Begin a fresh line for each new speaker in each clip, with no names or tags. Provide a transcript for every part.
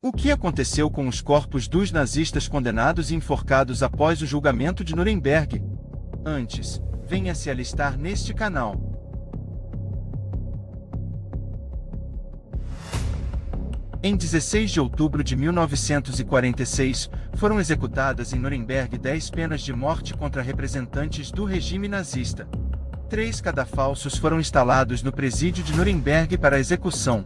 O que aconteceu com os corpos dos nazistas condenados e enforcados após o julgamento de Nuremberg? Antes, venha se alistar neste canal. Em 16 de outubro de 1946, foram executadas em Nuremberg 10 penas de morte contra representantes do regime nazista. 3 cadafalsos foram instalados no presídio de Nuremberg para execução.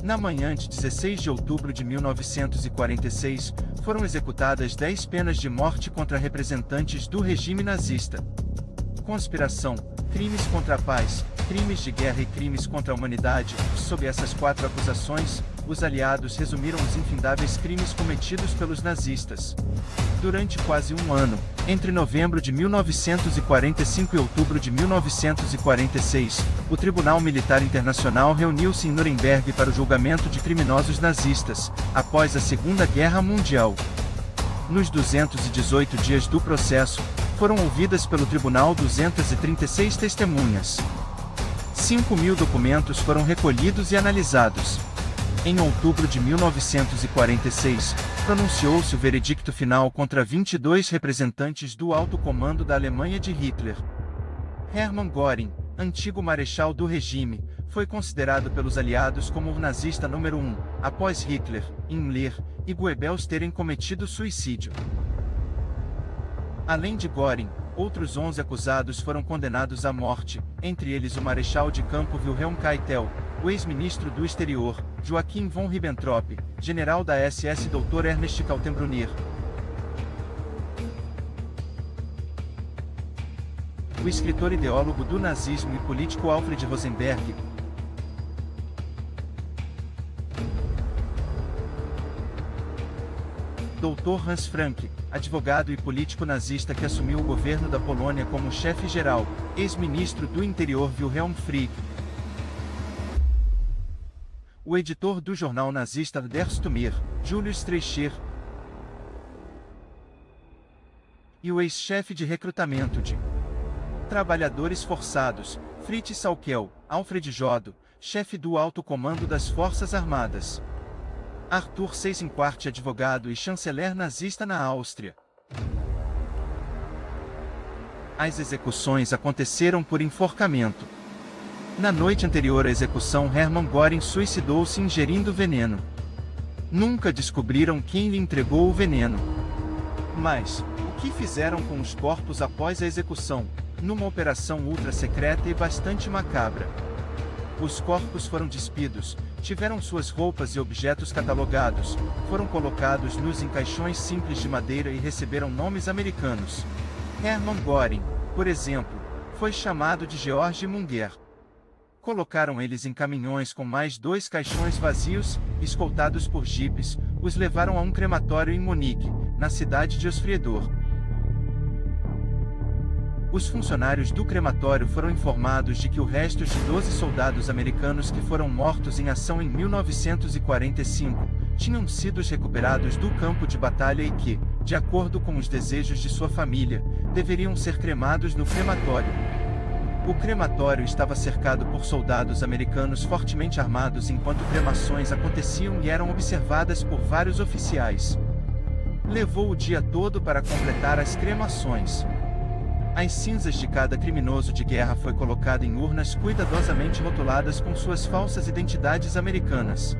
Na manhã de 16 de outubro de 1946, foram executadas 10 penas de morte contra representantes do regime nazista. Conspiração, crimes contra a paz, crimes de guerra e crimes contra a humanidade. Sob essas 4 acusações, os aliados resumiram os infindáveis crimes cometidos pelos nazistas. Durante quase um ano, entre novembro de 1945 e outubro de 1946, o Tribunal Militar Internacional reuniu-se em Nuremberg para o julgamento de criminosos nazistas, após a Segunda Guerra Mundial. Nos 218 dias do processo, foram ouvidas pelo tribunal 236 testemunhas. 5.000 documentos foram recolhidos e analisados. Em outubro de 1946, pronunciou-se o veredicto final contra 22 representantes do alto comando da Alemanha de Hitler. Hermann Göring, antigo marechal do regime, foi considerado pelos aliados como o nazista número 1, após Hitler, Himmler e Goebbels terem cometido suicídio. Além de Göring, outros 11 acusados foram condenados à morte, entre eles o marechal de campo Wilhelm Keitel, o ex-ministro do exterior, Joachim von Ribbentrop, general da SS Dr. Ernest Kaltenbrunner, o escritor ideólogo do nazismo e político Alfred Rosenberg, Dr. Hans Frank, advogado e político nazista que assumiu o governo da Polônia como chefe-geral, ex-ministro do interior Wilhelm Frick, o editor do jornal nazista Der Stürmer, Julius Streicher, e o ex-chefe de recrutamento de trabalhadores forçados, Fritz Sauckel, Alfred Jodo, chefe do alto comando das Forças Armadas, Arthur Seyss-Inquart, advogado e chanceler nazista na Áustria. As execuções aconteceram por enforcamento. Na noite anterior à execução, Hermann Göring suicidou-se ingerindo veneno. Nunca descobriram quem lhe entregou o veneno. Mas, o que fizeram com os corpos após a execução, numa operação ultra-secreta e bastante macabra? Os corpos foram despidos, tiveram suas roupas e objetos catalogados, foram colocados nos caixões simples de madeira e receberam nomes americanos. Hermann Göring, por exemplo, foi chamado de Georg Munger. Colocaram eles em caminhões com mais 2 caixões vazios, escoltados por jipes, os levaram a um crematório em Munique, na cidade de Osfriedor. Os funcionários do crematório foram informados de que os restos de 12 soldados americanos que foram mortos em ação em 1945, tinham sido recuperados do campo de batalha e que, de acordo com os desejos de sua família, deveriam ser cremados no crematório. O crematório estava cercado por soldados americanos fortemente armados enquanto cremações aconteciam e eram observadas por vários oficiais. Levou o dia todo para completar as cremações. As cinzas de cada criminoso de guerra foi colocada em urnas cuidadosamente rotuladas com suas falsas identidades americanas.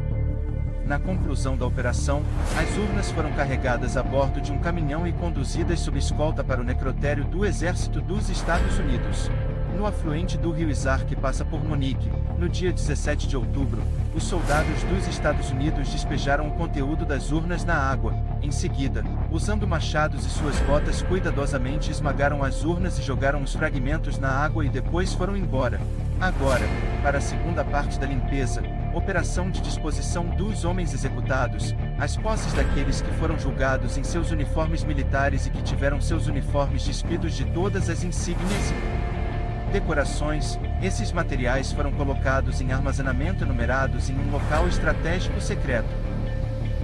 Na conclusão da operação, as urnas foram carregadas a bordo de um caminhão e conduzidas sob escolta para o necrotério do Exército dos Estados Unidos. No afluente do rio Isar que passa por Munique, no dia 17 de outubro, os soldados dos Estados Unidos despejaram o conteúdo das urnas na água. Em seguida, usando machados e suas botas cuidadosamente esmagaram as urnas e jogaram os fragmentos na água e depois foram embora. Agora, para a segunda parte da limpeza, operação de disposição dos homens executados, as posses daqueles que foram julgados em seus uniformes militares e que tiveram seus uniformes despidos de todas as insígnias e decorações. Esses materiais foram colocados em armazenamento numerados em um local estratégico secreto.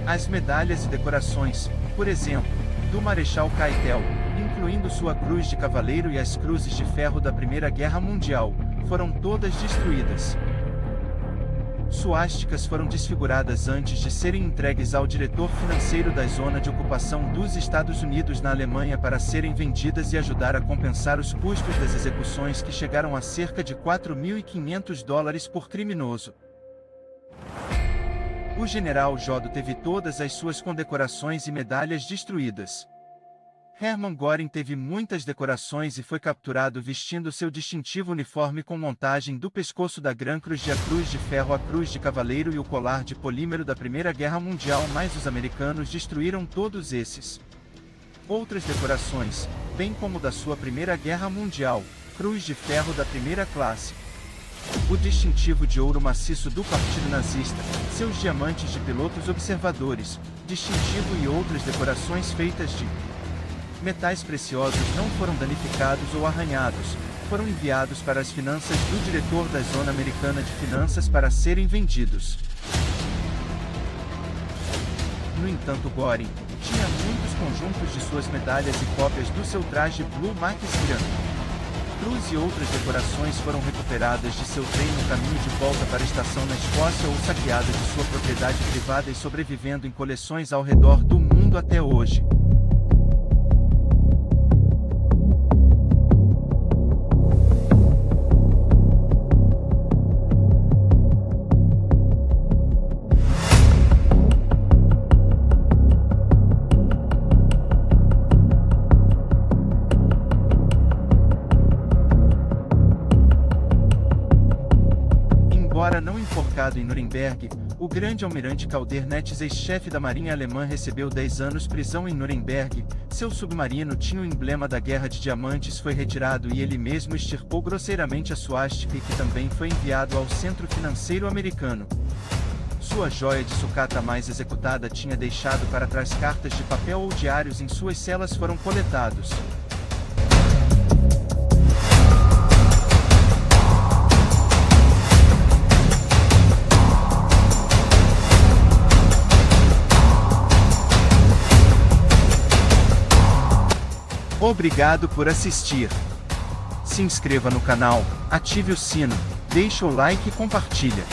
As medalhas e decorações, por exemplo, do Marechal Keitel, incluindo sua cruz de cavaleiro e as cruzes de ferro da Primeira Guerra Mundial, foram todas destruídas. Suásticas foram desfiguradas antes de serem entregues ao diretor financeiro da zona de ocupação dos Estados Unidos na Alemanha para serem vendidas e ajudar a compensar os custos das execuções que chegaram a cerca de $4.500 por criminoso. O general Jodo teve todas as suas condecorações e medalhas destruídas. Hermann Göring teve muitas decorações e foi capturado vestindo seu distintivo uniforme com montagem do pescoço da Gran Cruz a Cruz de Ferro, a Cruz de Cavaleiro e o colar de polímero da Primeira Guerra Mundial, mas os americanos destruíram todos esses. Outras decorações, bem como da sua Primeira Guerra Mundial, Cruz de Ferro da Primeira Classe, o distintivo de ouro maciço do Partido Nazista, seus diamantes de pilotos observadores, distintivo e outras decorações feitas de metais preciosos não foram danificados ou arranhados, foram enviados para as finanças do diretor da Zona Americana de Finanças para serem vendidos. No entanto, Göring tinha muitos conjuntos de suas medalhas e cópias do seu traje Blue Max Gran Cruz e outras decorações foram recuperadas de seu trem no caminho de volta para a estação na Escócia ou saqueadas de sua propriedade privada e sobrevivendo em coleções ao redor do mundo até hoje. Embora não enforcado em Nuremberg, o grande almirante Calder-Netz, ex-chefe da marinha alemã, recebeu 10 anos prisão em Nuremberg. Seu submarino tinha o emblema da Guerra de Diamantes, foi retirado e ele mesmo extirpou grosseiramente a suástica, que também foi enviado ao Centro Financeiro Americano. Sua joia de sucata mais executada tinha deixado para trás cartas de papel ou diários em suas celas foram coletados. Obrigado por assistir. Se inscreva no canal, ative o sino, deixe o like e compartilha.